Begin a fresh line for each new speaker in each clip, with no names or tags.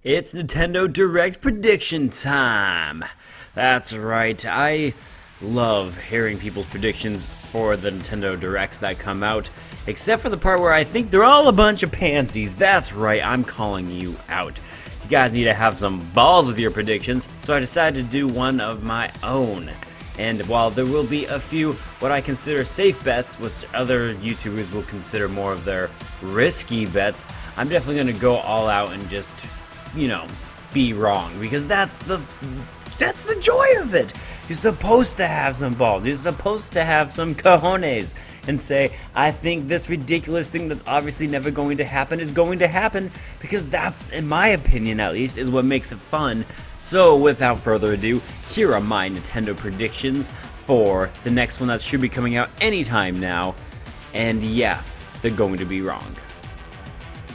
It's Nintendo Direct prediction time! That's right, I love hearing people's predictions for the Nintendo Directs that come out, except for the part where I think they're all a bunch of pansies. That's right, I'm calling you out. You guys need to have some balls with your predictions, so I decided to do one of my own. And while there will be a few what I consider safe bets, which other YouTubers will consider more of their risky bets, I'm definitely going to go all out and just, be wrong, because that's the joy of it. You're supposed to have some balls. You're supposed to have some cojones and say, I think this ridiculous thing that's obviously never going to happen is going to happen, because that's, in my opinion at least, is what makes it fun. So without further ado, here are my Nintendo predictions for the next one that should be coming out anytime now. And yeah, they're going to be wrong.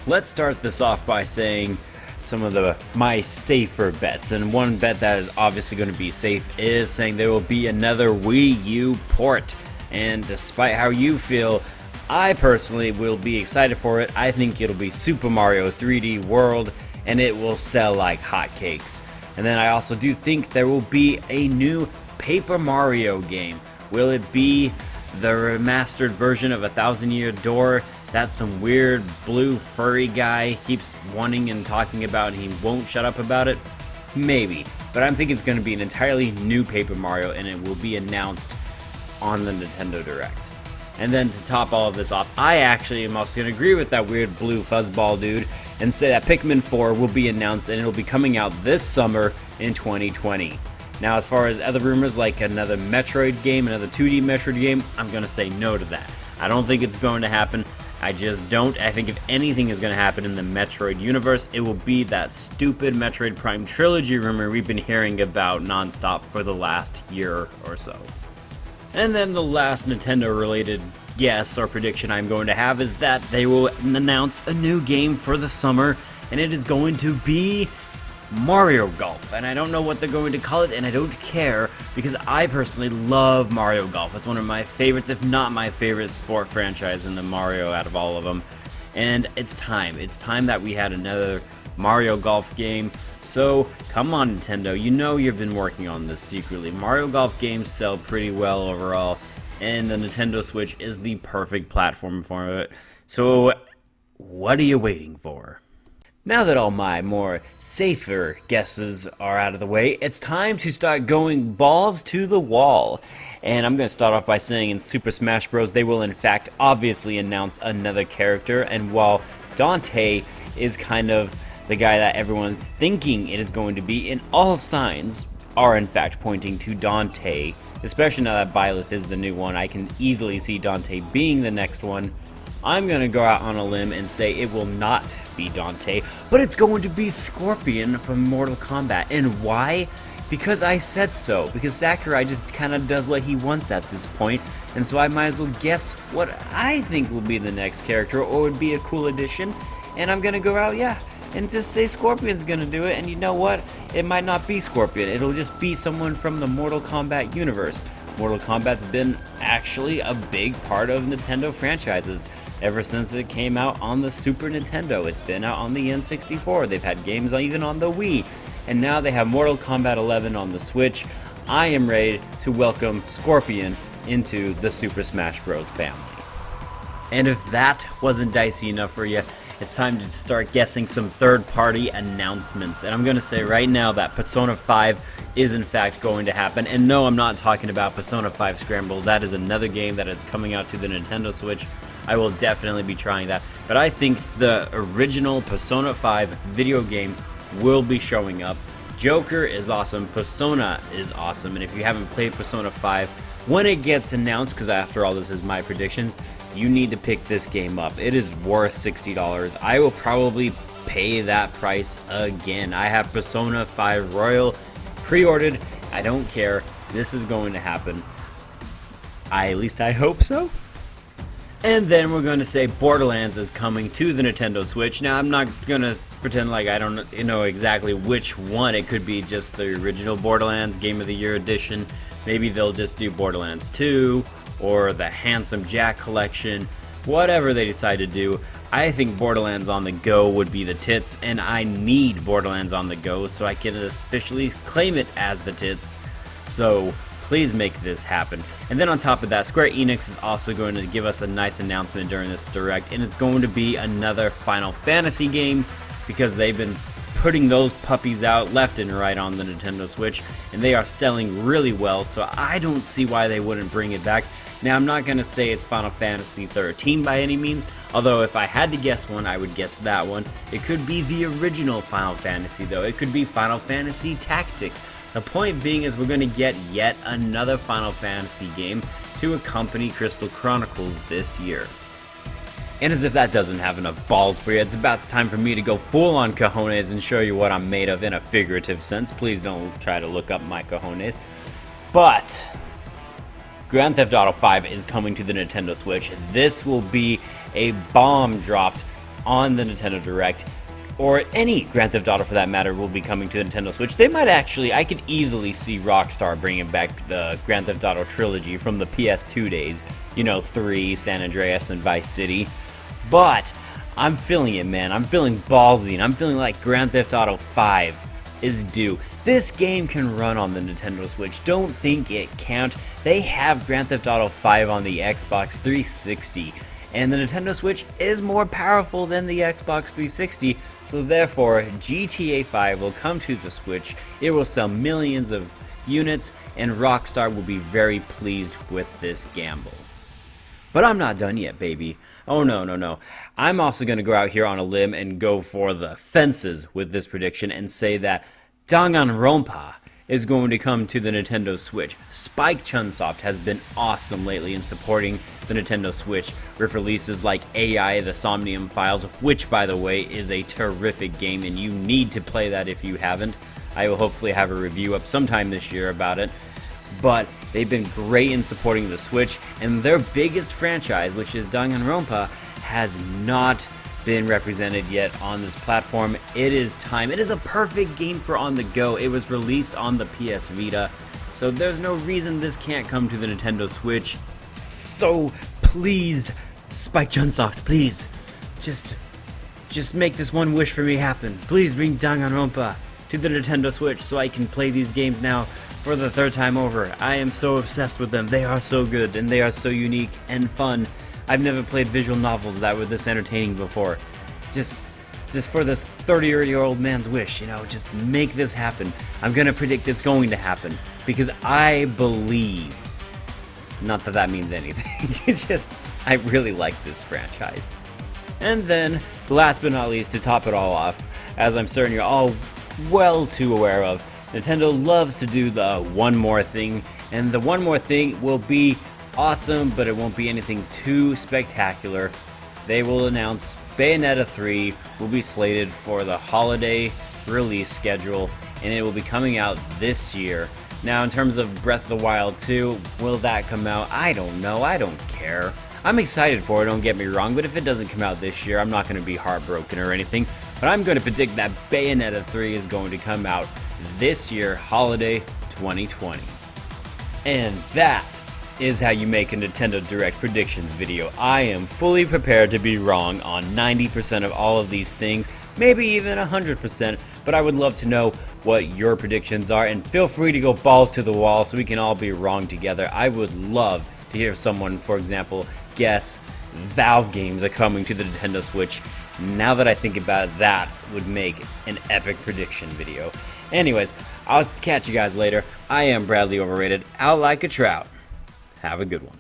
Let's start this off by saying some of my safer bets, and one bet that is obviously going to be safe is saying there will be another Wii U port. And despite how you feel, I personally will be excited for it. I think it'll be Super Mario 3D World, and it will sell like hotcakes. And then I also do think there will be a new Paper Mario game. Will it be the remastered version of A Thousand Year Door that some weird blue furry guy keeps wanting and talking about and he won't shut up about it? Maybe. But I'm thinking it's going to be an entirely new Paper Mario, and it will be announced on the Nintendo Direct. And then to top all of this off, I actually am also going to agree with that weird blue fuzzball dude and say that Pikmin 4 will be announced, and it'll be coming out this summer in 2020. Now, as far as other rumors like another Metroid game, another 2D Metroid game, I'm going to say no to that. I don't think it's going to happen. I just don't. I think if anything is going to happen in the Metroid universe, it will be that stupid Metroid Prime Trilogy rumor we've been hearing about nonstop for the last year or so. And then the last Nintendo-related guess or prediction I'm going to have is that they will announce a new game for the summer, and it is going to be Mario Golf. And I don't know what they're going to call it, and I don't care, because I personally love Mario Golf. It's one of my favorites, if not my favorite sport franchise in the Mario out of all of them. And it's time. It's time that we had another Mario Golf game. So come on, Nintendo, you know you've been working on this secretly. Mario Golf games sell pretty well overall, and the Nintendo Switch is the perfect platform for it. So what are you waiting for? Now that all my more safer guesses are out of the way, it's time to start going balls to the wall. And I'm going to start off by saying in Super Smash Bros. They will in fact obviously announce another character, and while Dante is kind of the guy that everyone's thinking it is going to be, and all signs are in fact pointing to Dante, especially now that Byleth is the new one. I can easily see Dante being the next one. I'm going to go out on a limb and say it will not be Dante, but it's going to be Scorpion from Mortal Kombat. And why? Because I said so. Because Sakurai just kind of does what he wants at this point, and so I might as well guess what I think will be the next character or would be a cool addition, and I'm going to go out, and just say Scorpion's gonna do it. And you know what? It might not be Scorpion. It'll just be someone from the Mortal Kombat universe. Mortal Kombat's been actually a big part of Nintendo franchises ever since it came out on the Super Nintendo. It's been out on the N64. They've had games even on the Wii. And now they have Mortal Kombat 11 on the Switch. I am ready to welcome Scorpion into the Super Smash Bros. Family. And if that wasn't dicey enough for you, it's time to start guessing some third-party announcements. And I'm going to say right now that Persona 5 is in fact going to happen. And no, I'm not talking about Persona 5 Scramble. That is another game that is coming out to the Nintendo Switch. I will definitely be trying that. But I think the original Persona 5 video game will be showing up. Joker is awesome. Persona is awesome. And if you haven't played Persona 5, when it gets announced, because after all this is my predictions, you need to pick this game up. It is worth $60. I will probably pay that price again. I have Persona 5 Royal pre-ordered. I don't care. This is going to happen. At least I hope so. And then we're going to say Borderlands is coming to the Nintendo Switch. Now, I'm not going to pretend like I don't know exactly which one. It could be just the original Borderlands Game of the Year edition. Maybe they'll just do Borderlands 2 or the Handsome Jack collection. Whatever they decide to do. I think Borderlands on the go would be the tits, and I need Borderlands on the go so I can officially claim it as the tits. So please make this happen. And then on top of that, Square Enix is also going to give us a nice announcement during this Direct, and it's going to be another Final Fantasy game, because they've been putting those puppies out left and right on the Nintendo Switch, and they are selling really well, so I don't see why they wouldn't bring it back. Now, I'm not going to say it's Final Fantasy 13 by any means, although if I had to guess one, I would guess that one. It could be the original Final Fantasy, though. It could be Final Fantasy Tactics. The point being is we're going to get yet another Final Fantasy game to accompany Crystal Chronicles this year. And as if that doesn't have enough balls for you, it's about time for me to go full on cojones and show you what I'm made of in a figurative sense. Please don't try to look up my cojones. But Grand Theft Auto 5 is coming to the Nintendo Switch. This will be a bomb dropped on the Nintendo Direct, or any Grand Theft Auto for that matter will be coming to the Nintendo Switch. They might actually, I could easily see Rockstar bringing back the Grand Theft Auto trilogy from the PS2 days. You know, 3, San Andreas, and Vice City. But I'm feeling it, man. I'm feeling ballsy, and I'm feeling like Grand Theft Auto 5 is due. This game can run on the Nintendo Switch. Don't think it can't. They have Grand Theft Auto 5 on the Xbox 360, and the Nintendo Switch is more powerful than the Xbox 360, so therefore GTA 5 will come to the Switch. It will sell millions of units, and Rockstar will be very pleased with this gamble. But I'm not done yet, baby. Oh no. I'm also going to go out here on a limb and go for the fences with this prediction and say that Danganronpa is going to come to the Nintendo Switch. Spike Chunsoft has been awesome lately in supporting the Nintendo Switch with releases like AI The Somnium Files, which by the way is a terrific game and you need to play that if you haven't. I will hopefully have a review up sometime this year about it. But they've been great in supporting the Switch, and their biggest franchise, which is Danganronpa, has not been represented yet on this platform. It is time. It is a perfect game for on the go. It was released on the PS Vita, so there's no reason this can't come to the Nintendo Switch. So please, Spike Chunsoft, please, just make this one wish for me happen. Please bring Danganronpa to the Nintendo Switch so I can play these games now for the third time over. I am so obsessed with them. They are so good and they are so unique and fun. I've never played visual novels that were this entertaining before. Just for this 30-year-old man's wish, you know, just make this happen. I'm gonna predict it's going to happen because I believe. Not that that means anything. It's just, I really like this franchise. And then, last but not least, to top it all off, as I'm certain you're all well too aware of, Nintendo loves to do the one more thing, and the one more thing will be awesome, but it won't be anything too spectacular. They will announce Bayonetta 3 will be slated for the holiday release schedule, and it will be coming out this year. Now, in terms of Breath of the Wild 2, will that come out? I don't know. I don't care. I'm excited for it, don't get me wrong, but if it doesn't come out this year, I'm not going to be heartbroken or anything. But I'm going to predict that Bayonetta 3 is going to come out this year, holiday 2020. And that is how you make a Nintendo Direct predictions video. I am fully prepared to be wrong on 90% of all of these things, maybe even 100%, but I would love to know what your predictions are, and feel free to go balls to the wall so we can all be wrong together. I would love to hear someone, for example, guess Valve games are coming to the Nintendo Switch. Now that I think about it, that would make an epic prediction video. Anyways, I'll catch you guys later. I am Bradley Overrated, out like a trout. Have a good one.